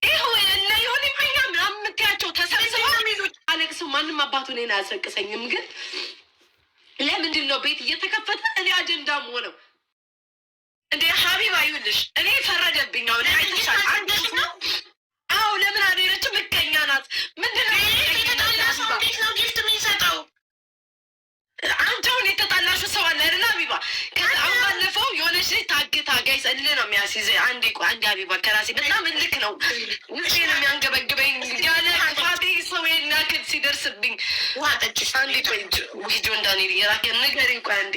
ይኸው እና የሆነ ይመኛ ምናምን የምትያቸው ተሰብስበው አሌክሱ ማንም አባቱ እኔን አያስለቅሰኝም። ግን ለምንድን ነው ቤት እየተከፈተ እኔ አጀንዳ ሆነው እንዴ? ሀቢባ ይኸውልሽ እኔ ፈረደብኝ። አሁን አይተሻል። አንድ ነው። አዎ ለምን አልሄደች? ምቀኛ ናት። ምንድነው የተጣላ ሰው እንዴት ነው ጊፍት የሚሰጠው? አንቺ አሁን የተጣላሹ ሰው አለ አይደል ሀቢባ? አሁን ባለፈው የሆነች ልጅ ታግታ ጋይስ እልህ ነው የሚያስይዝ። አንዴ ሀቢባ ከራሴ በጣም እልክ ነው ውስጤን የሚያንገበግበኝ ያለ ክፋቴ ሰው ናክል ሲደርስብኝ ውሃ ጠጭ አንዴ ቆይ ቪዲዮ እንዳኔ የራከ ነገር ቆይ አንዴ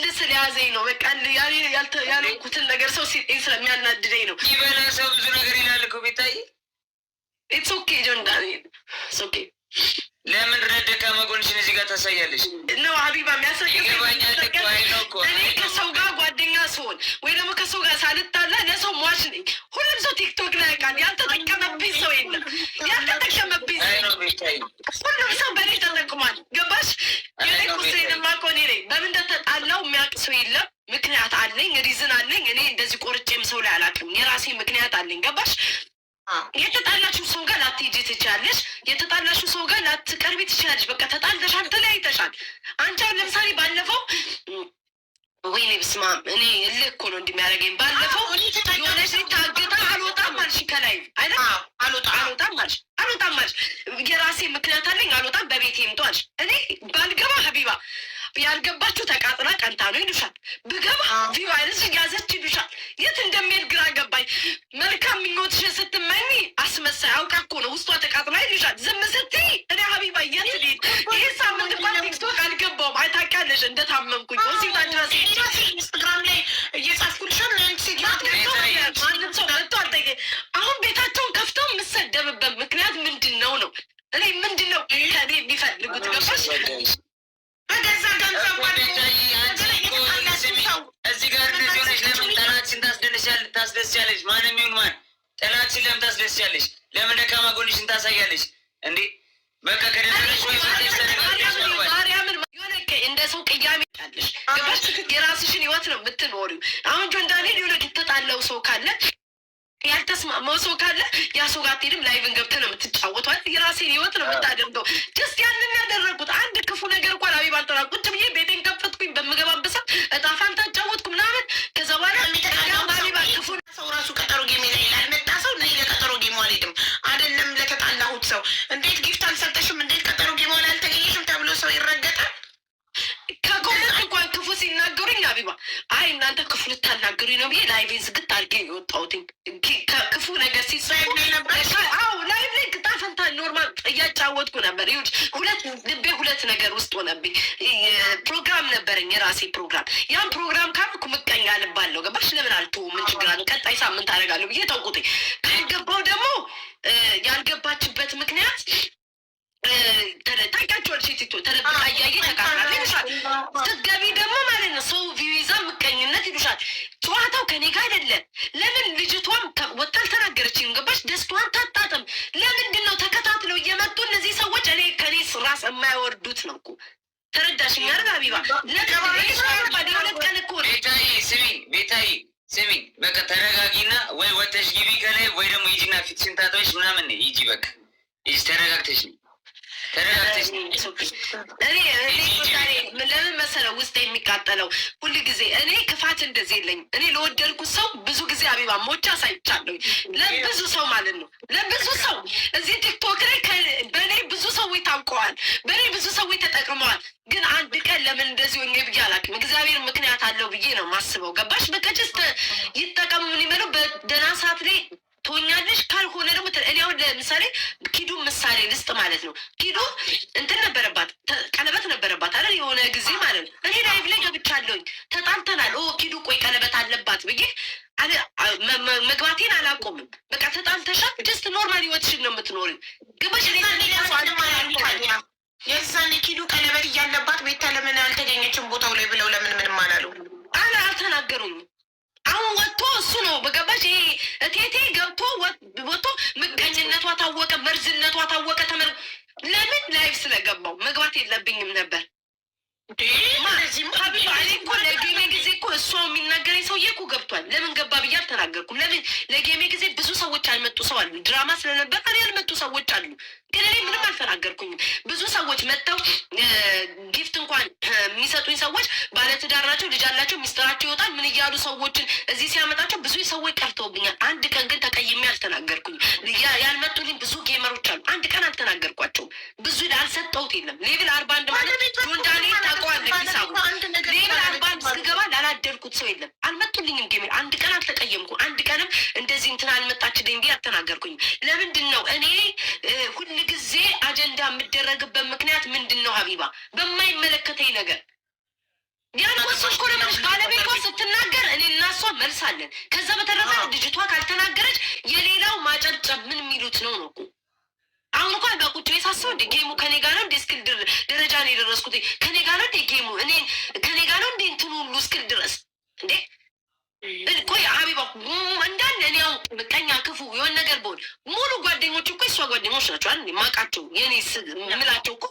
ልስል ያዘኝ ነው በቃ ያልኩትን ነገር ሰው ሲጤኝ ስለሚያናድደኝ ነው። ይበላ ሰው ብዙ ነገር ይላል እኮ ቤታይ። ኢትስ ኦኬ ጆን ዳንኤል ኢትስ ኦኬ። ለምን ረደካ መጎንሽን እዚህ ጋር ታሳያለሽ ነው ሀቢባ የሚያሳየው? እኔ ከሰው ጋር ጓደኛ ስሆን ወይ ደግሞ ከሰው ጋር ሳልጣላ ለሰው ሟች ነኝ። ሁሉም ሰው ቲክቶክ ላይ ያውቃል። ያልተጠቀመብኝ ሰው የለም። ያልተጠቀመብኝ ሁሉም ሰው በእኔ ተጠቅሟል። ገባሽ? የኔ ቁስሬን የማውቀው እኔ ነኝ። በምን እንደተጣላው የሚያውቅ ሰው የለም። ምክንያት አለኝ፣ ሪዝን አለኝ። እኔ እንደዚህ ቆርጬም ሰው ላይ አላውቅም። የራሴ ምክንያት አለኝ። ገባሽ? የተጣላችሁ ሰው ጋር ላትሄጂ ትችያለሽ። የተጣላችሁ ሰው ጋር ላትቀርቢ ትችያለሽ። በቃ ተጣልተሻል፣ ተለያይተሻል። አንቺ አሁን ለምሳሌ ባለፈው ወይኔ ብስማ እኔ እልህ እኮ ነው እንደሚያደርገኝ። ባለፈው የሆነች ታግታ አልወጣም አልሽ ከላይ አይደል? አልወጣም አልሽ። የራሴ ምክንያት አለኝ። አልወጣም በቤቴ ይምጡ አልሽ። እኔ ባልገባ ሀቢባ ያልገባችሁ ተቃጥላ ቀንታ ነው ይሉሻል። ብገባ ቪዋይረስ ያዘች ይሉሻል። የት እንደሚሄድ ግራ ገባኝ። መልካም ምኞትሽን ስትመኝ አስመሳይ አውቃ እኮ ነው ውስጧ ተቃጥላ ይሉሻል። ዝም ስትይ እኔ ሀቢባ የት ልሄድ? ይህ ሳምንት እንኳን ቲክቶክ አልገባውም። አይታውቂያለሽ እንደታመምኩኝ ሆስፒታል ድረስ ኢንስታግራም ላይ እየጻፍኩልሻል። ማንም ሰው መጥቶ አልጠየቀኝ። አሁን ቤታቸውን ከፍተው የምሰደብበት ምክንያት ምንድን ነው ነው? እኔ ምንድን ነው ከእኔ የሚፈልጉት? ገባሽ? በገዛ ገንዘብ እዚህ ጋር እንደዚህ ሆነች። ለምን ጠላትሽን ታስደስያለሽ? ማንም ይሁን ማን ጠላትሽን ለምን ታስደስያለሽ? ለምን ደካማ ጎንሽን ታሳያለሽ እንዴ? በቃ ከደረሰሽ ወይ ማርያምን የሆነ እንደ ሰው ቅያሜ ያለሽ ገባሽ? የራስሽን ህይወት ነው የምትኖሪው። አሁን ጆን ዳንኤል የሆነ የተጣላው ሰው ካለ ያልተስማማው ሰው ካለ ያ ሰው ጋር አትሄድም። ላይቭን ገብተህ ነው የምትጫወተው። የራሴን ህይወት ነው የምታደርገው። ጀስት ያንን ያደረጉት አንድ ክፉ ነገር እንኳን ሀቢባ አልጠራ ቁጭ ብዬ ቤቴን ከፈትኩኝ በምገባበሳ እጣፋን ታጫወትኩ ምናምን። ከዛ በኋላ ሀቢባ ክፉ ሰው ራሱ ቀጠሮ ጌሜ ላይ ላልመጣ ሰው ነ ለቀጠሮ ጌሞ አልሄድም አይደለም ለተጣላሁት ሰው እንዴት ጊፍት አልሰጠሽም እንዴት ቀጠሮ ጌሞ ላይ አልተገኘሽም ተብሎ ሰው ይረገጣል። ከኮመንት እንኳን ክፉ ሲናገሩኝ ሀቢባ አይ እናንተ ክፉ ልታናገሩኝ ነው ብዬ ላይቬን ዝግት አድርጌ የወጣሁትኝ። ክፉ ነገር ሲሰሩ ላይቭ ላይ ቅጣ ፈንታ ኖርማል እያጫወትኩ ነበር። ልቤ ሁለት ነገር ውስጥ ሆነብኝ። ፕሮግራም ነበረኝ የራሴ ፕሮግራም። ያን ፕሮግራም ካልኩ ምቀኛ ልባለሁ። ገባሽ? ለምን አልተውም? ምን ችግር አለ? ቀጣይ ሳምንት አደርጋለሁ ብዬ ተውኩትኝ። ካልገባው ደግሞ ያልገባችበት ምክንያት ታውቂያቸዋለሽ። ሴቲቶ ተለብቃ እያየ ተቃራል ይሉሻል። ስትገቢ ደግሞ ማለት ነው ሰው ቪዛ ምቀኝነት ይሉሻል። ጨዋታው ከኔ ጋር አይደለም። ለምን ልጅቷም ወጣ አልተናገረችም? ገባሽ? ደስቷን ታጣጥም። ለምንድን ነው ተከታትለው እየመጡ እነዚህ ሰዎች እኔ ከኔ ራስ የማይወርዱት ነው እኮ። ተረዳሽኝ አይደል ሀቢባ? ለሁለት ቀን እኮ ቤታዬ ስሚኝ፣ በቃ ተረጋጊና ወይ ወተሽ ግቢ ከላይ ወይ ደግሞ ሂጂና ፊትሽን ታጠብሽ ምናምን ሂጂ። በቃ ሂጂ ተረጋግተሽ ለምን መሰለው ውስጥ የሚቃጠለው ሁሉ ጊዜ እኔ ክፋት እንደዚህ የለኝም። እኔ ለወደድኩት ሰው ብዙ ጊዜ ሀቢባ ሞቻ ሳይቻለሁ ለብዙ ሰው ማለት ነው። ለብዙ ሰው እዚህ ቲክቶክ ላይ በእኔ ብዙ ሰዎች ታውቀዋል፣ በእኔ ብዙ ሰዎች ተጠቅመዋል። ግን አንድ ቀን ለምን እንደዚህ ሆኜ ብዬ አላውቅም። እግዚአብሔር ምክንያት አለው ብዬ ነው ማስበው። ገባሽ? በቀጭስ ይጠቀሙ ምን ይበለው በደህና ሰዓት ላይ ትሆኛለሽ። ካልሆነ ደግሞ እኔ አሁን ለምሳሌ ኪዱ ምሳሌ ልስጥ ማለት ነው። ኪዱ እንትን ነበረባት ቀለበት ነበረባት አይደል? የሆነ ጊዜ ማለት ነው። እኔ ላይቭ ላይ ገብቻለሁኝ። ተጣልተናል። ኪዱ ቆይ ቀለበት አለባት ብዬ መግባቴን አላቆምም። በቃ ተጣልተሻል። ጀስት ኖርማል ህይወትሽን ነው የምትኖሪ። ግበሽ የዛኔ ኪዱ ቀለበት እያለባት ቤታ ለምን አልተገኘችም ቦታው ላይ ብለው ለምን ምንም አላሉ? አልተናገሩኝም። አሁን ወጥቶ እሱ ነው በገባሽ? ይሄ እቴቴ ገብቶ ወጥቶ ምቀኝነቷ ታወቀ፣ መርዝነቷ ታወቀ። ለምን ላይፍ ስለገባው መግባት የለብኝም ነበር። ለጌሜ ጊዜ እኮ እሷ የሚናገረኝ ሰውዬ እኮ ገብቷል። ለምን ገባ ብዬ አልተናገርኩም። ለምን ለጌሜ ጊዜ ብዙ ሰዎች አልመጡ ሰው አሉ። ድራማ ስለነበር እኔ ያልመጡ ሰዎች አሉ። ግን እኔ ምንም አልተናገርኩኝም። ብዙ ሰዎች መጥተው ጊፍት እንኳን የሚሰጡኝ ሰዎች ባለትዳር ናቸው፣ ልጅ አላቸው፣ ሚስጥራቸው ይወጣል ምን እያሉ ሰዎችን እዚህ ሲያመጣቸው ብዙ ሰዎች ቀርተውብኛል። አንድ ቀን ግን ተቀይሜ አልተናገርኩኝም። ያልመጡልኝ ብዙ ጌመሮች አሉ። አንድ ቀን አልተናገርኳቸውም። ብዙ አልሰጠሁት የለም። ሌብል 41 ማለት ጆንዳኔ ታውቀዋለህ። ሂሳቡ ሌብል 41 ስገባ ላላደርኩት ሰው የለም። አልመጡልኝም ጌመር። አንድ ቀን አልተቀየምኩ። አንድ ቀንም እንደዚህ እንትን አልመጣችልኝ እንዲህ አልተናገርኩኝም። ለምንድን ነው እኔ ሁል ጊዜ አጀንዳ የምደረግበት ምክንያት ምንድን ነው? ሀቢባ በማይመለከተኝ ነገር ያንኮሶኮረመች ባለቤቷ ስትናገር እኔ እና እሷ መልሳለን። ከዛ በተረፈ ልጅቷ ካልተናገረች የሌላው ማጨብጨብ ምን የሚሉት ነው ነው እኮ አሁን እንኳን በቁጭ የሳሰው እንደ ጌሙ ከኔ ጋር ነው እንደ እስክል ደረጃ ነው የደረስኩት። ከኔ ጋር ነው እንደ ጌሙ እኔ ከኔ ጋር ነው እንደ እንትኑ ሁሉ እስክል ድረስ እንዴ ቆይ ሀቢባ እንዳለ እኔ ያው ምቀኛ ክፉ የሆን ነገር በሆን ሙሉ ጓደኞች እኮ እሷ ጓደኞች ናቸው አይደል? ማቃቸው የኔ ምላቸው እኮ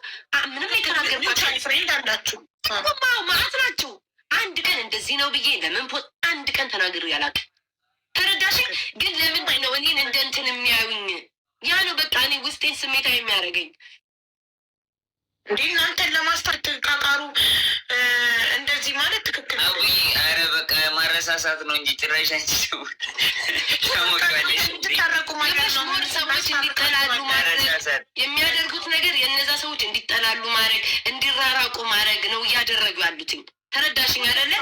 ምንም የተናገርኳቸው ፍሬንድ አላችሁ ማለት ናቸው። አንድ ቀን እንደዚህ ነው ብዬ ለምን አንድ ቀን ተናግሬ ያላቅ ተረዳሽ? ግን ለምንድን ነው እኔን እንደ እንትን የሚያዩኝ? ያ ነው በቃ እኔ ውስጤን ስሜታ የሚያደርገኝ። እንዴ እናንተን ለማስታረቅ ተቃቃሩ እንደዚህ ማለት ትክክል ነው። አረ በቃ ማረሳሳት ነው እንጂ ጭራሽ አንቺ እንድታረቁ ማለት ነው። ሰዎች እንዲጠላሉ ማድረግ የሚያደርጉት ነገር የእነዛ ሰዎች እንዲጠላሉ ማድረግ እንዲራራቁ ማድረግ ነው እያደረጉ ያሉትኝ። ተረዳሽኝ አይደለ?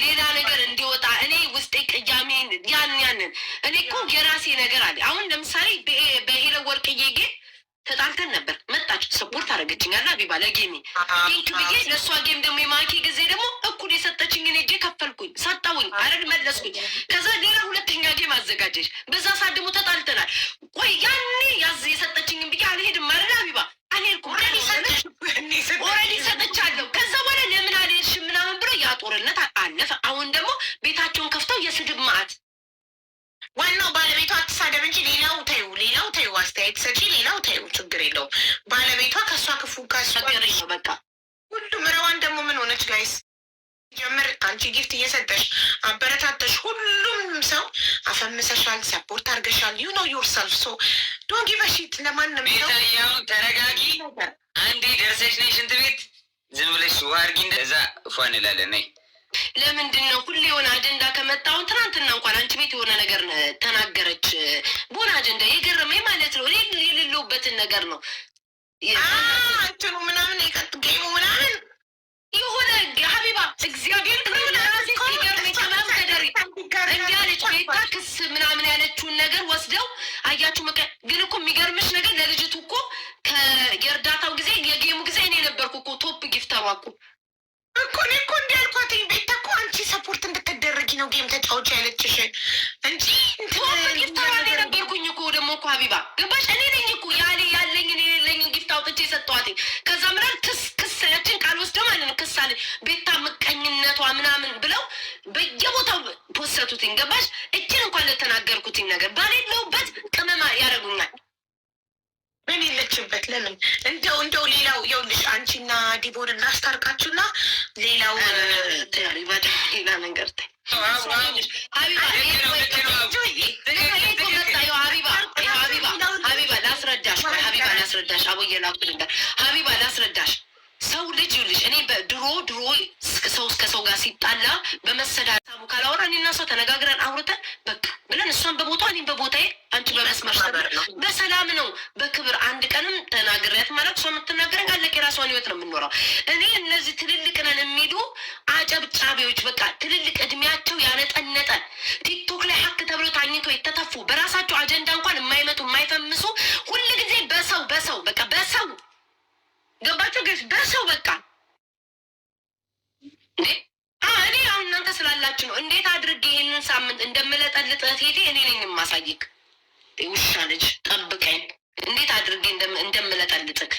ሌላ ነገር እንዲወጣ እኔ ውስጤ ቅያሜን ያንን እኔ እኮ የራሴ ነገር አለ። አሁን ለምሳሌ በሄለ ወርቅዬ ጌ ተጣልተን ነበር። መጣች ሰፖርት አደረገችኝ አላ ቢባ ለጌሜ ሊንክ ብዬ ለእሷ ጌም ደግሞ የማኪ ጊዜ ደግሞ እኩል የሰጠችኝ እኔ ጌ ከፈልኩኝ ሰጠውኝ አረግ መለስኩኝ። ከዛ ሌላ ሁለተኛ ጌም አዘጋጀች። በዛ ሰዓት ደግሞ ተጣልተናል። ቆይ ያኔ ያዝ የሰጠችኝን ብዬ አልሄድም አረግ ቢባ አልሄድኩም። ኦልሬዲ ሰጠቻለሁ። ከዛ በኋላ ለምን አልሄድሽም ምናምን ብሎ ያ ጦርነት አለፈ። አሁን ደግሞ ቤታቸውን ከፍተው የስድብ ማዕት ዋናው ባለቤቷ አትሳደብ እንጂ ሌላው ተይው፣ ሌላው ተይው፣ አስተያየት ሰጪ ሌላው ተይው፣ ችግር የለውም። ባለቤቷ ከእሷ ክፉ ከእሷ ነው በቃ ሁሉም። ረዋን ደግሞ ምን ሆነች ጋይስ? ጀምር አንቺ ጊፍት እየሰጠሽ አበረታተሽ፣ ሁሉም ሰው አፈምሰሻል፣ ሰፖርት አድርገሻል። ዩ ኖ ዮር ሰልፍ ሶ ዶንት ጊቭ አ ሺት ለማንም ሰው። ቤታያው ተረጋጊ። አንዴ ደርሰሽ ነይ ሽንት ቤት ዝም ብለሽ ውሃ አድርጊ። እዛ እፏን እላለን ነይ። ለምንድን ነው ሁሌ የሆነ አጀንዳ ከመጣሁን? ትናንትና እንኳን አንቺ ቤት የሆነ ነገር ተናገረች በሆነ አጀንዳ የገረመኝ ማለት ነው። እኔ የሌለሁበትን ነገር ነው እንትኑ ምናምን የቀጥ ጌሙ ምናምን የሆነ ሀቢባ እግዚአብሔር ራሴ ሲገርመኝ ከማም ተደሪ እንዲያለች ቤታ ክስ ምናምን ያለችውን ነገር ወስደው አያችሁ። ግን እኮ የሚገርምሽ ነገር ለልጅቱ እኮ የእርዳታው ጊዜ የጌሙ ጊዜ እኔ ነበርኩ እኮ ቶፕ ጊፍተሯ እኮ እኔ እኮ እንዲያልኳት ቤታ እኮ አንቺ ሰፖርት እንድትደረጊ ነው ጌም ተጫዎች ያለችሽ እንጂ ጊፍተሯ እኔ ነበርኩኝ እኮ ደግሞ እኮ ሀቢባ ገባሽ? እኔ ነኝ እኮ ያለኝ እኔ የሌለኝ ጊፍት አውጥቼ የሰጠኋትኝ። ከዛ ምናምን ክስ ያችን ቃል ወስደው ማለት ነው ክስ አለ ቤታ ምቀኝነቷ ምናምን ብለው በየቦታው ፖሰቱትኝ። ገባሽ? እችን እንኳን ለተናገርኩትኝ ነገር ባሌለውበት ቅመማ ያደረጉኛል። ምን የለችበት ለምን እንደው ሌላው የውልሽ አንቺና ዲቦን እናስታርቃችሁና ሌላው ሌላ ነገር ላስረዳሽ አቦዬ ላኩልንዳል ሀቢባ ላስረዳሽ። ሰው ልጅ ይኸውልሽ እኔ በድሮ ሰው እስከ ሰው ጋር ሲጣላ በመሰዳሳቡ ካላወራ እኔና ሰው ተነጋግረን አውርተን በቃ ብለን እሷን በቦታ እኔም በቦታዬ አንቺ በመስመር በሰላም ነው በክብር አንድ ቀንም ተናግሬያት ማለት እሷ የምትናገረኝ አለቅ የራሷን ህይወት ነው የምንኖረው። እኔ እነዚህ ትልልቅ ነን የሚሉ አጨብጫቢዎች በቃ ትልልቅ እድሜያቸው ያነጠነጠ ቲክቶክ ላይ ሀክ ተብሎ ታኝተው የተተፉ በራሳቸው አጀንዳ እንኳን የማይመጡ የማይፈምሱ ሁል ጊዜ በሰው በቃ በሰው ገባቸው ገች በሰው በቃ እኔ አሁን እናንተ ስላላችሁ ነው እንዴት አድርጌ ይህንን ሳምንት እንደምለጠልጥ ሄቴ እኔ ነኝ የማሳይክ። ውሻ ልጅ ጠብቀኝ እንዴት አድርጌ እንደምለጠልጥክ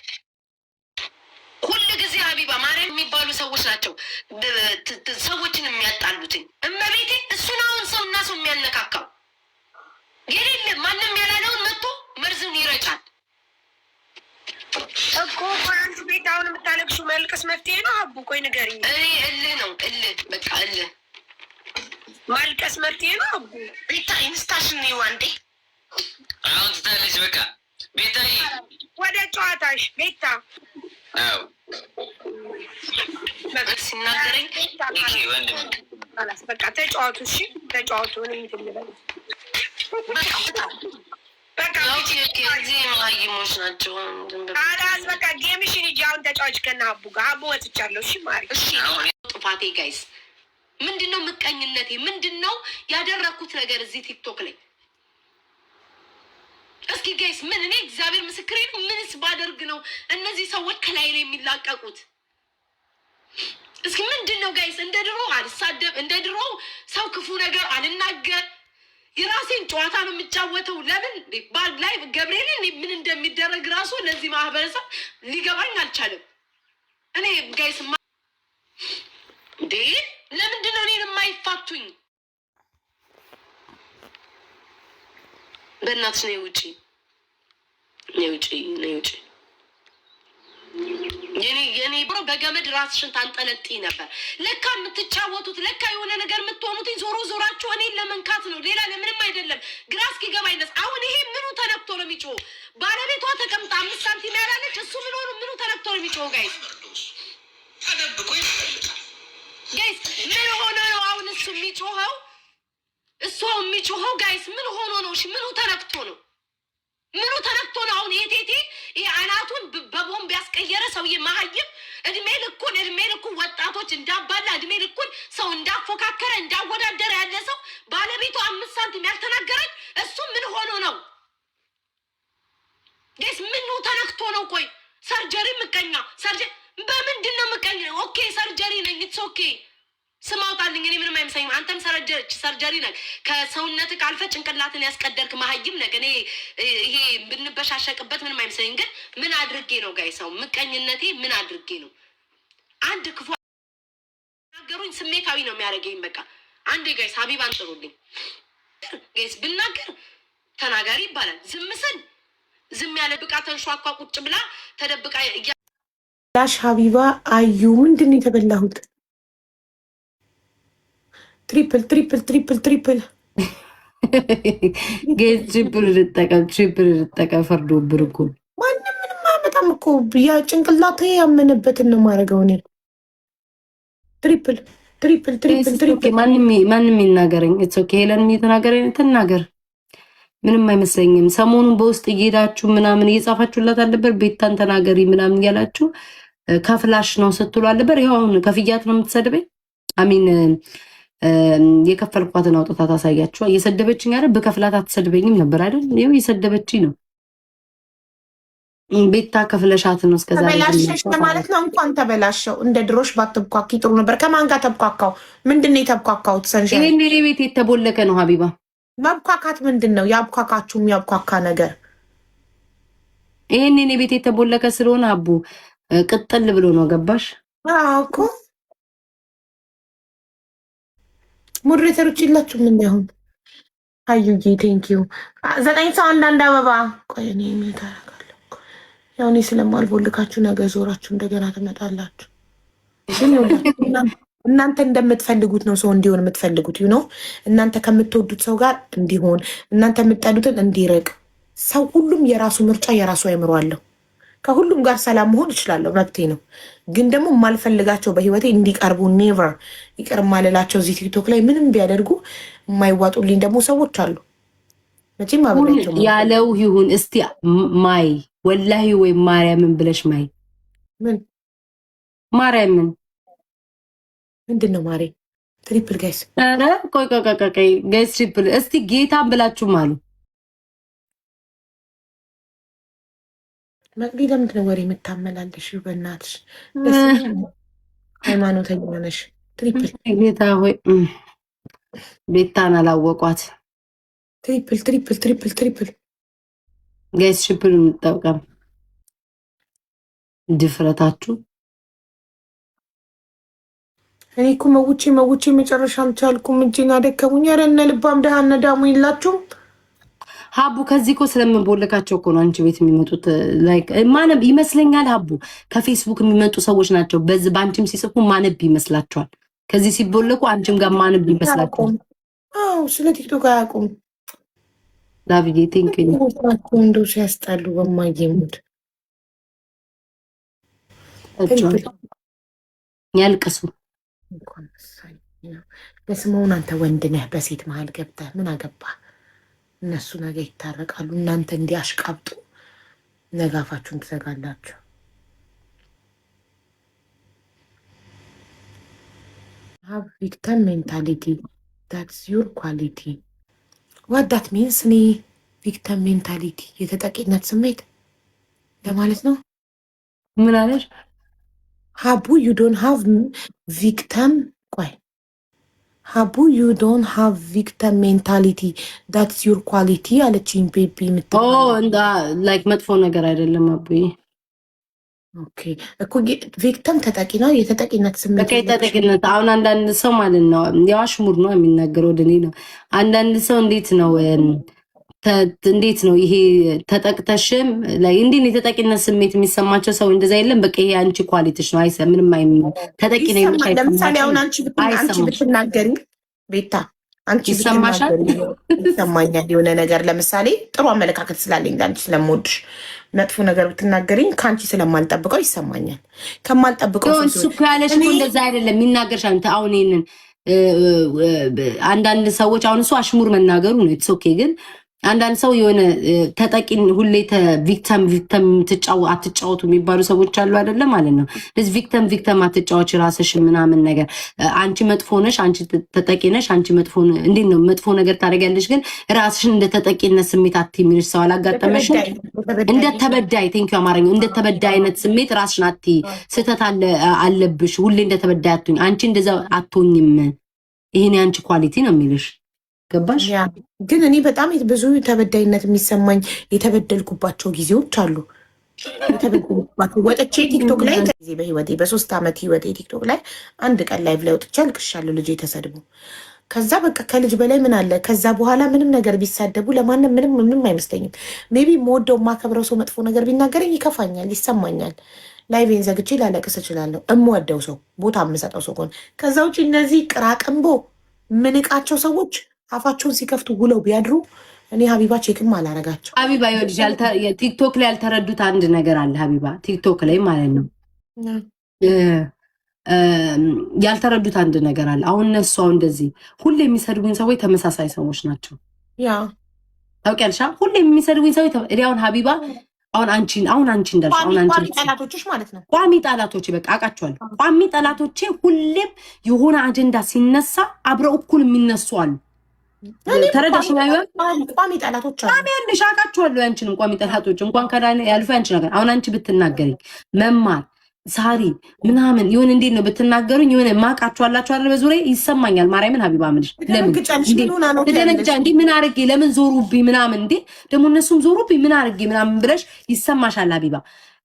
ሁል ጊዜ ሀቢባ ማርያም የሚባሉ ሰዎች ናቸው ሰዎችን የሚያጣሉትኝ። እመቤቴ እሱን አሁን ሰው እና ሰው የሚያነካካው የሌለ ማንም ያላለውን መጥቶ መርዝን ይረጫል እኮ አንቺ ቤት አሁን የምታለቅሱ መልክ ማልቀስ መፍትሄ ነው? አቡ ቆይ ንገሪኝ። እኔ እልህ ነው እልህ፣ በቃ እልህ ማልቀስ መፍትሄ ነው? አቡ ቤታ ኢንስታሽን ዋንዴ አሁን ትታለች። በቃ ቤታዬ ወደ ጨዋታሽ ቤታ። አዎ ሲናገረኝ ወንድም በቃ ተጫዋቱ። እሺ ተጫዋቱ። እኔ እንትን ልበል በቃ እዚህ ማይሞች ናቸው። አላስ በቃ ጌምሽን ሂጂ አሁን ተጫዋች ከና አቡ ጋር። አቡ ወጥቻለሁ። እሺ ማሪ። እሺ ጥፋቴ ጋይስ ምንድነው? ምቀኝነቴ ምንድነው? ያደረኩት ነገር እዚህ ቲክቶክ ላይ እስኪ ጋይስ ምን እኔ እግዚአብሔር ምስክሬ ነው። ምንስ ባደርግ ነው እነዚህ ሰዎች ከላይ ላይ የሚላቀቁት? እስኪ ምንድነው ጋይስ? እንደ ድሮ አልሳደብ፣ እንደ ድሮ ሰው ክፉ ነገር አልናገር፣ የራሴን ጨዋታ ነው የምጫወተው። ለምን ባል ላይ ገብርኤል ምን እንደሚደረግ ራሱ ለዚህ ማህበረሰብ ሊገባኝ አልቻለም። እኔ ጋይስ እንዴ ለምንድነው እኔን የማይፋቱኝ? በእናትሽ ነይ ውጪ፣ ነይ ውጪ፣ ነይ ውጪ። የኔ ብሮ በገመድ ራስሽን ታንጠለጥይ ነበር። ለካ የምትጫወቱት ለካ የሆነ ነገር የምትሆኑት ዞሮ ዞራችሁ እኔን ለመንካት ነው፣ ሌላ ለምንም አይደለም። ግራ እስኪገባኝ ድረስ አሁን ይሄ ምኑ ተነክቶ ነው የሚጮኸው? ባለቤቷ ተቀምጣ 5 ሳንቲም ያላለች እሱ ምን ሆኑ? ምኑ ተነክቶ ነው የሚጮኸው? ጋይስ ተደብቆ ይፈልጋል። ጋይስ ምን ሆኖ ነው አሁን እሱ የሚጮኸው? እሱ የሚጮኸው ጋይስ ምን ሆኖ ነው? እሺ ምኑ ተነክቶ ነው? ምኑ ተነክቶ ነው? አሁን የቴቴ ይሄ አናቱን በቦምብ ያስቀየረ ሰውዬ መሀይም እድሜ ልኩን ወጣቶች እንዳባላ እድሜ ልኩን ሰው እንዳፎካከረ እንዳወዳደረ ያለ ሰው ባለቤቱ 5 ሳንቲም ያልተናገረች እሱ ምን ሆኖ ነው? ጋይስ ምኑ ተነክቶ ነው? ቆይ ሰርጀሪ ምቀኛ ሰርጀሪ በምንድን ነው ምቀኛ? ኦኬ ሰርጀሪ ነኝ ኢትስ ኦኬ ስም አውጣልኝ። እኔ ምንም አይመስለኝም። አንተም ሰርጀሪ ነህ። ከሰውነትህ ካልፈ ጭንቅላትን ያስቀደርክ መሀይም ነህ። እኔ ይሄ ብንበሻሸቅበት ምንም አይመስለኝም። ግን ምን አድርጌ ነው ጋይ ሰው ምቀኝነቴ ምን አድርጌ ነው? አንድ ክፉ ናገሩኝ ስሜታዊ ነው የሚያደርገኝ። በቃ አንዴ ጋይስ ሀቢባን ጥሩልኝ። ጋይስ ብናገር ተናጋሪ ይባላል። ዝም ስል ዝም ያለ ብቃ ተንሿኳ ቁጭ ብላ ተደብቃ ዳሽ ሀቢባ አዩ ምንድን ነው የተበላሁት? ትሪፕል ትሪፕል ትሪፕል ትሪፕል ጌት ትሪፕል ልጠቀም ፈርዶብር እኮ ማንም ምንም አያመጣም እኮ ያ ጭንቅላቴ ያመነበትን ነው ማድረገው። እኔ ትሪፕል ትሪፕል ትሪፕል ትሪፕል ማንም ይናገረኝ። ሄለን እየተናገረኝ ትናገር፣ ምንም አይመስለኝም። ሰሞኑን በውስጥ እየሄዳችሁ ምናምን እየጻፋችሁላት አልነበር? ቤታን ተናገሪ ምናምን እያላችሁ ከፍላሽ ነው ስትሉ አልነበር? ይኸው አሁን ከፍያት ነው የምትሰድበኝ። አሚን የከፈልኳትን አውጥታ ታሳያችኋ። እየሰደበችኝ አይደል? በከፍላት አትሰድበኝም ነበር አይደል? ይኸው እየሰደበችኝ ነው። ቤታ ከፍለሻት ነው እስከዛ ተበላሸሽ ማለት ነው። እንኳን ተበላሸው እንደ ድሮሽ ባትብኳኪ ጥሩ ነበር። ከማን ጋር ተብኳካው? ምንድን ነው የተብኳካሁት? ሰንሻ ይሄን ቤት የተቦለከ ነው ሀቢባ። መብኳካት ምንድን ነው? ያብኳካችሁ የሚያብኳካ ነገር ይሄን እኔ ቤት የተቦለከ ስለሆነ አቡ ቅጥል ብሎ ነው። ገባሽ እኮ ሞዴሬተሮች የላችሁም እንዴ? አሁን አዩዬ ቴንኪዩ 9 ሰው አንዳንድ አበባ። ቆይ እኔ ምን ታረጋለሁ? ያው እኔ ስለማልቦልካችሁ ነገ ዞራችሁ እንደገና ትመጣላችሁ። ግን እናንተ እንደምትፈልጉት ነው ሰው እንዲሆን የምትፈልጉት ነው። እናንተ ከምትወዱት ሰው ጋር እንዲሆን፣ እናንተ የምትጠሉትን እንዲርቅ። ሰው ሁሉም የራሱ ምርጫ የራሱ አይምሮ አለው። ከሁሉም ጋር ሰላም መሆን እችላለሁ፣ መብቴ ነው። ግን ደግሞ የማልፈልጋቸው በህይወቴ እንዲቀርቡ ኔቨር ይቅር ማልላቸው እዚህ ቲክቶክ ላይ ምንም ቢያደርጉ የማይዋጡልኝ ደግሞ ሰዎች አሉ። መቼም አበላቸው ያለው ይሁን። እስቲ ማይ ወላሂ ወይ ማርያምን ብለሽ ማይ ምን ማርያምን ምንድን ነው ማሬ? ትሪፕል ጋይስ ኧረ ቆይ ጋይስ ትሪፕል እስቲ ጌታን ብላችሁም አሉ። መቅዲ ለምንድን ነው ወሬ የምታመላለሽ? በእናትሽ ሃይማኖተኛ ነሽ። ትሪፕል ጌታ ሆይ ቤታን አላወቋት። ትሪፕል ትሪፕል ትሪፕል ትሪፕል ጋይስ ትሪፕል እንጠቀም። ድፍረታችሁ እኔ እኮ መውቼ መጨረሻ አልቻልኩም። እጅን አደከሙኝ። ኧረ እነ ልባም ደሃ እነ ዳሙ የላችሁም። ሀቡ ከዚህ እኮ ስለምንቦልካቸው እኮ ነው አንቺ ቤት የሚመጡት። ላይክ ማነብ ይመስለኛል ሀቡ ከፌስቡክ የሚመጡ ሰዎች ናቸው። በዚህ በአንቺም ሲጽፉ ማነብ ይመስላቸዋል። ከዚህ ሲቦልኩ አንቺም ጋር ማነብ ይመስላቸዋል። አዎ ስለ ቲክቶክ አያውቁም። ላብዬ ቲንክ እንደው ሲያስጠሉ በማየሙት ያልቅሱ። ለስመውን አንተ ወንድ ነህ በሴት መሀል ገብተህ ምን አገባህ? እነሱ ነገ ይታረቃሉ። እናንተ እንዲያሽቃብጡ ነገ አፋችሁን ትዘጋላችሁ። ሀብ ቪክተም ሜንታሊቲ ዳትስ ዩር ኳሊቲ ዋት ዳት ሚንስ። እኔ ቪክተም ሜንታሊቲ የተጠቂነት ስሜት ለማለት ነው። ምን አለሽ ሀቡ? ዩ ዶንት ሃቭ ቪክተም ቆይ ሀቡ ዩ ዶንት ሃቭ ቪክተም ሜንታሊቲ ዳትስ ዩር ኳሊቲ አለችኝ። ቤቢ ላይክ መጥፎ ነገር አይደለም አቡዬ። ኦኬ እኮ ቪክተም ተጠቂ ነው። የተጠቂነት ስሜት ተጠቂነት አሁን አንዳንድ ሰው ማለት ነው ያው አሽሙር ነው የሚናገረው ወደ እኔ ነው። አንዳንድ ሰው እንዴት ነው ይሄ ተጠቅተሽም ላይ እንዴት የተጠቂነት ስሜት የሚሰማቸው ሰው እንደዛ የለም። በቃ ይሄ አንቺ ኳሊቲሽ ነው። አይሰ ምንም ተጠቂ ነው። ለምሳሌ አሁን አንቺ ብትናገሪ ቤታ አንቺ ይሰማሻል? ይሰማኛል የሆነ ነገር ለምሳሌ ጥሩ አመለካከት ስላለኝ ለአንቺ ስለምወድሽ መጥፎ ነገር ብትናገሪኝ ከአንቺ ስለማልጠብቀው ይሰማኛል። ከማልጠብቀው እሱ እኮ ያለሽ እኮ እንደዛ አይደለም የሚናገርሽ። አንተ አሁን ይሄንን አንዳንድ ሰዎች አሁን እሱ አሽሙር መናገሩ ነው ኢትስ ኦኬ ግን አንዳንድ ሰው የሆነ ተጠቂን ሁሌ ቪክተም አትጫወቱ የሚባሉ ሰዎች አሉ አይደለም ማለት ነው። ስለዚህ ቪክተም አትጫወች ራስሽን ምናምን ነገር አንቺ መጥፎ ነሽ፣ አንቺ ተጠቂ ነሽ፣ አንቺ መጥፎ እንዴት ነው መጥፎ ነገር ታደርጊያለሽ፣ ግን ራስሽን እንደ ተጠቂነት ስሜት አትይሚልሽ ሰው አላጋጠመሽም? እንደ ተበዳይ ቴንኪው አማርኛው እንደ ተበዳይ አይነት ስሜት ራስሽን አትይ። ስህተት አለብሽ፣ ሁሌ እንደ ተበዳይ አትሁኝ። አንቺ እንደዛ አትሆኝም። ይሄን የአንቺ ኳሊቲ ነው የሚልሽ ገባሽ? ግን እኔ በጣም ብዙ ተበዳይነት የሚሰማኝ የተበደልኩባቸው ጊዜዎች አሉ። የተበደልኩባቸው ወጥቼ ቲክቶክ ላይ ጊዜ በህይወቴ በ3 ዓመት ህይወቴ ቲክቶክ ላይ አንድ ቀን ላይቭ ላይ ወጥቼ አልቅሻለሁ። ልጄ ተሰድቦ ከዛ በቃ ከልጅ በላይ ምን አለ? ከዛ በኋላ ምንም ነገር ቢሳደቡ ለማንም ምንም አይመስለኝም። ሜቢ የምወደው የማከብረው ሰው መጥፎ ነገር ቢናገረኝ ይከፋኛል፣ ይሰማኛል። ላይቬን ዘግቼ ላለቅስ እችላለሁ። የምወደው ሰው ቦታ የምሰጠው ሰው ከሆነ። ከዛ ውጭ እነዚህ ቅራቅንቦ ምንቃቸው ሰዎች አፋቸውን ሲከፍቱ ውለው ቢያድሩ እኔ ሀቢባ ቼክም አላረጋቸው። ሀቢባ ይኸውልሽ ቲክቶክ ላይ ያልተረዱት አንድ ነገር አለ። ሀቢባ ቲክቶክ ላይ ማለት ነው ያልተረዱት አንድ ነገር አለ። አሁን እነሱ አሁን እንደዚህ ሁሌ የሚሰድቡኝ ሰዎች ተመሳሳይ ሰዎች ናቸው። ያ ታውቂያለሽ፣ ሁሌ የሚሰድቡኝ ሰዎች አሁን ሀቢባ አሁን አንቺ እንዳልሽ አሁን አንቺ ቋሚ ጠላቶችሽ ማለት ነው። ቋሚ ጠላቶቼ በቃ አውቃቸዋለሁ። ቋሚ ጠላቶቼ ሁሌም የሆነ አጀንዳ ሲነሳ አብረው እኩል የሚነሱ አሉ። ተረዳሽ? ቋሚ ጠላቶች ቋሚ ያለሽ አውቃቸዋለሁ። ያንቺንም ቋሚ ጠላቶች እንኳን ከዳነ ያልፈ ያንቺ ነገር አሁን አንቺ ብትናገሪኝ መማር ሳሪ ምናምን ይሁን እንዴት ነው ብትናገሩኝ የሆነ ማቃችሁ አላችሁ አይደል? በዙሪያ ይሰማኛል። ማርያምን ሀቢባ ምንሽ ለምን ተደነግጫ እንዴ? ምን አርጌ ለምን ዞሩብኝ ምናምን እንዴ? ደግሞ እነሱም ዞሩብኝ ምን አርጌ ምናምን ብለሽ ይሰማሻል ሀቢባ።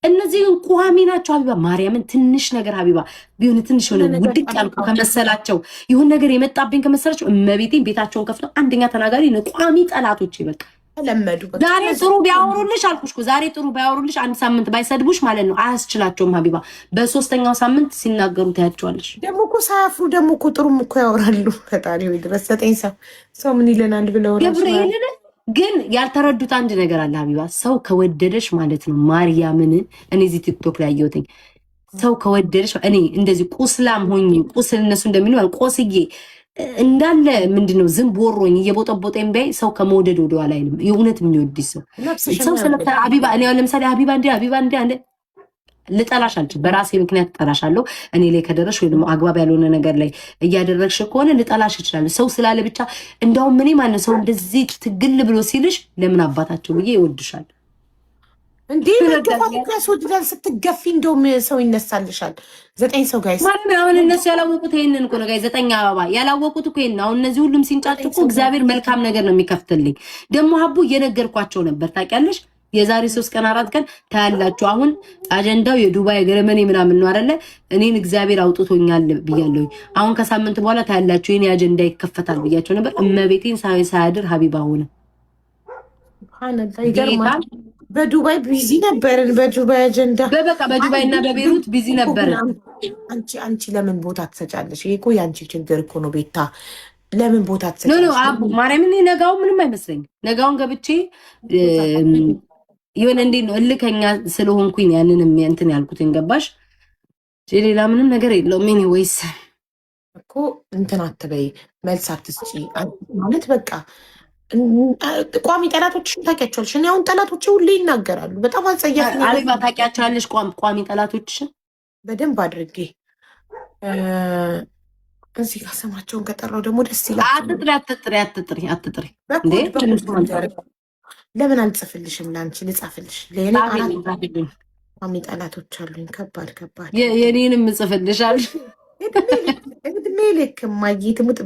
እነዚህ ቋሚ ናቸው ሀቢባ። ማርያምን ትንሽ ነገር ሀቢባ ቢሆን ትንሽ ሆነ ውድቅ ያልኩ ከመሰላቸው ይሁን ነገር የመጣብኝ ከመሰላቸው እመቤቴን ቤታቸውን ከፍተው አንደኛ ተናጋሪ ነው ቋሚ ጠላቶች በቃ ለመዱ። ዛሬ ጥሩ ቢያወሩልሽ አልኩሽ እኮ ዛሬ ጥሩ ቢያወሩልሽ አንድ ሳምንት ባይሰድቡሽ ማለት ነው አያስችላቸውም ሀቢባ። በሶስተኛው ሳምንት ሲናገሩ ታያቸዋለሽ። ደግሞ እኮ ሳያፍሩ ደግሞ እኮ ጥሩም እኮ ያወራሉ። ፈጣሪ ወይ ድረስ ዘጠኝ ሰው ምን ይለናል ብለው ገብርኤልን ግን ያልተረዱት አንድ ነገር አለ ሀቢባ። ሰው ከወደደሽ ማለት ነው ማርያምን እኔ እዚህ ቲክቶክ ላይ አየሁትኝ። ሰው ከወደደሽ እኔ እንደዚህ ቁስላም ሆኜ ቁስል እነሱ እንደሚለው ቆስዬ እንዳለ ምንድነው ዝም ቦሮኝ እየቦጠቦጠኝ ቢያይ ሰው ከመውደድ ወደ ኋላ አይልም። የእውነት የሚወድ ሰው ስለተ ሀቢባ እኔ አሁን ለምሳሌ ሀቢባ እንደ ልጠላሽ አልችልም። በራሴ ምክንያት እጠላሻለሁ። እኔ ላይ ከደረሽ ወይ ደግሞ አግባብ ያልሆነ ነገር ላይ እያደረግሽ ከሆነ ልጠላሽ እችላለሁ። ሰው ስላለ ብቻ እንደውም እኔ ማነው ሰው እንደዚህ ትግል ብሎ ሲልሽ ለምን አባታቸው ብዬ ይወድሻል እንዴ? ወድዳል ስትገፊ እንደውም ሰው ይነሳልሻል። 9 ሰው ጋይስ ማለት አሁን እነሱ ያላወቁት ይሄንን እኮ ነው ጋይስ። 9 አበባ ያላወቁት እኮ ይሄን አሁን እነዚህ ሁሉም ሲንጫጩ እኮ እግዚአብሔር መልካም ነገር ነው የሚከፍትልኝ። ደግሞ ሀቡ እየነገርኳቸው ነበር ታውቂያለሽ። የዛሬ 3 ቀን 4 ቀን ታያላችሁ። አሁን አጀንዳው የዱባይ ገረመኔ ምናምን ነው አይደለ? እኔን እግዚአብሔር አውጥቶኛል ብያለሁ። አሁን ከሳምንት በኋላ ታያላችሁ የኔ አጀንዳ ይከፈታል ብያቸው ነበር። እመቤቴን ሳያድር ሀቢባ ሆነ። ይገርማል። በዱባይ ቢዚ ነበርን። በዱባይ አጀንዳ በበቃ በዱባይ እና በቤሩት ቢዚ ነበርን። አንቺ ለምን ቦታ ትሰጫለሽ? ይሄ እኮ የአንቺ ችግር እኮ ነው ቤታ። ለምን ቦታ ትሰጫለሽ? አቡ ማርያምን ነጋው ምንም አይመስለኝም። ነጋውን ገብቼ የሆነ እንዴት ነው እልከኛ ስለሆንኩኝ ያንንም እንትን ያልኩትን ገባሽ? ሌላ ምንም ነገር የለውም። ኤኒዌይስ እኮ እንትን አትበይ፣ መልስ አትስጪ ማለት በቃ ቋሚ ጠላቶችሽን ታውቂያቸዋለሽ። እኔ አሁን ጠላቶች ሁሌ ይናገራሉ። በጣም አጸያፊ አሪባ ታውቂያቸዋለሽ? ቋሚ ጠላቶችሽን በደንብ አድርጌ እዚህ ጋር ስማቸውን ከጠራው ደግሞ ደስ ይላል። አትጥሪ። ለምን አልጽፍልሽም? ለአንቺ ልጻፍልሽ። ቋሚ ጠላቶች አሉኝ። ከባድ የኔንም እጽፍልሻለሁ። እድሜ ልክ እማዬ ትሙት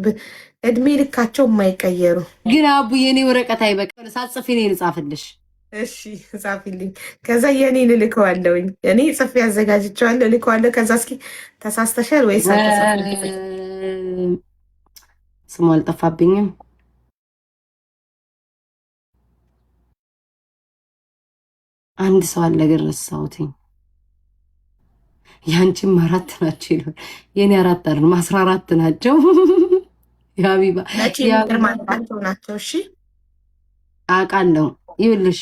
እድሜ ልካቸው የማይቀየሩ ግን አቡ የኔ ወረቀት አይበቃ ሳጽፍ እኔ ልጻፍልሽ። እሺ ጻፊልኝ። ከዛ የኔን እልከዋለሁኝ። እኔ ጽፌ ያዘጋጅቸዋለሁ እልከዋለሁ። ከዛ እስኪ ተሳስተሻል ወይስ ስሙ አልጠፋብኝም። አንድ ሰው አለ ግን ረሳሁትኝ። ያንቺም 4 ናቸው ይላል። የኔ 4 አይደለም 14 ናቸው። ያቢባ ናቸው። እሺ አውቃለሁ። ይኸውልሽ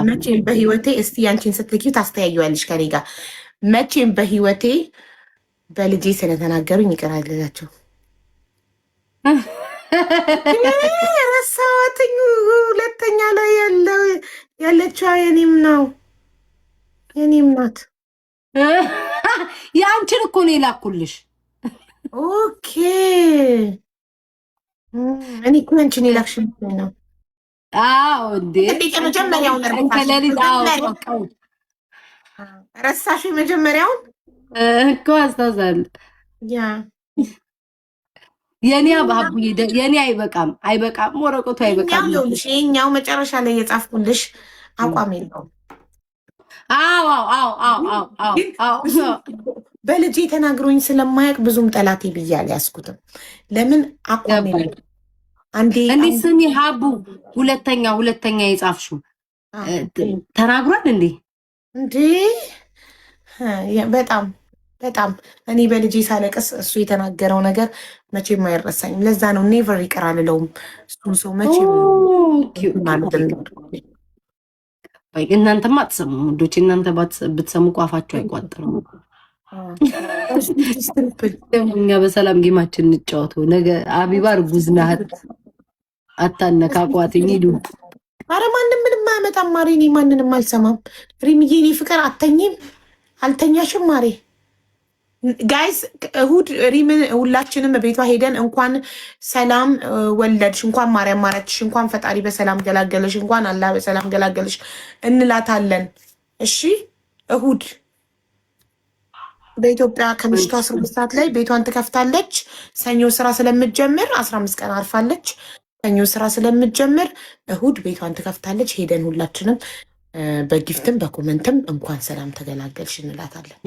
መቼም በህይወቴ እስቲ ያንቺን ስትልኪው ታስተያዩዋለሽ ከኔ ጋር። መቼም በህይወቴ በልጄ ስለተናገሩኝ ይቅር አልላቸው። ረሳኋትኝ። ሁለተኛ ላይ ያለችው የኔም ናት። የአንቺን እኮ ነው የላኩልሽ። ኦኬ እኔ እኮ ያንቺን የላክሽ ነው። አዎ እንዴ የመጀመሪያውን ረሳሽ? የመጀመሪያውን እኮ አስታውሳለሁ። የኔ አይበቃም፣ ወረቀቱ አይበቃም። ይኸኛው መጨረሻ ላይ የጻፍኩልሽ አቋም የለውም። በልጄ ተናግሮኝ ስለማያውቅ ብዙም ጠላቴ ብዬ አልያዝኩትም። ለምን አቋም የለውም። እንዴ ስሚ ሀቡ፣ ሁለተኛ የጻፍሽው ተናግሯል እንዴ? በጣም እኔ በልጄ ሳለቅስ እሱ የተናገረው ነገር መቼም አይረሳኝም። ለዛ ነው ኔቨር ይቅር አልለውም እሱን ሰው መቼም። እናንተማ አትሰሙም ውዶች፣ እናንተ ብትሰሙ ቋፋችሁ አይቋጠርም። እኛ በሰላም ጌማችን እንጫወተው። ነገ አቢባ እርጉዝ ናት፣ አታነካቋትኝ። ሂዱ። አረ ማንም ምንም አያመጣም ማሬ። እኔ ማንንም አልሰማም። ሪምዬ እኔ ፍቅር አልተኛሽም ማሬ። ጋይስ እሁድ ሪምን ሁላችንም ቤቷ ሄደን እንኳን ሰላም ወለድሽ፣ እንኳን ማርያም ማረችሽ፣ እንኳን ፈጣሪ በሰላም ገላገለሽ፣ እንኳን አላህ በሰላም ገላገለሽ እንላታለን። እሺ እሁድ በኢትዮጵያ ከምሽቱ 12 ሰዓት ላይ ቤቷን ትከፍታለች። ሰኞ ስራ ስለምትጀምር 15 ቀን አርፋለች። ሰኞ ስራ ስለምትጀምር እሁድ ቤቷን ትከፍታለች። ሄደን ሁላችንም በጊፍትም በኮመንትም እንኳን ሰላም ተገላገልሽ እንላታለን።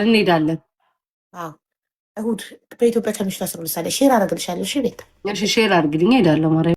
እንሄዳለን። እሁድ በኢትዮጵያ ከምሽቱ 12 ሰዓት ላይ ሼር አደርግልሻለሁ። እሺ ቤት ሼር አድርግልኝ። ሄዳለሁ።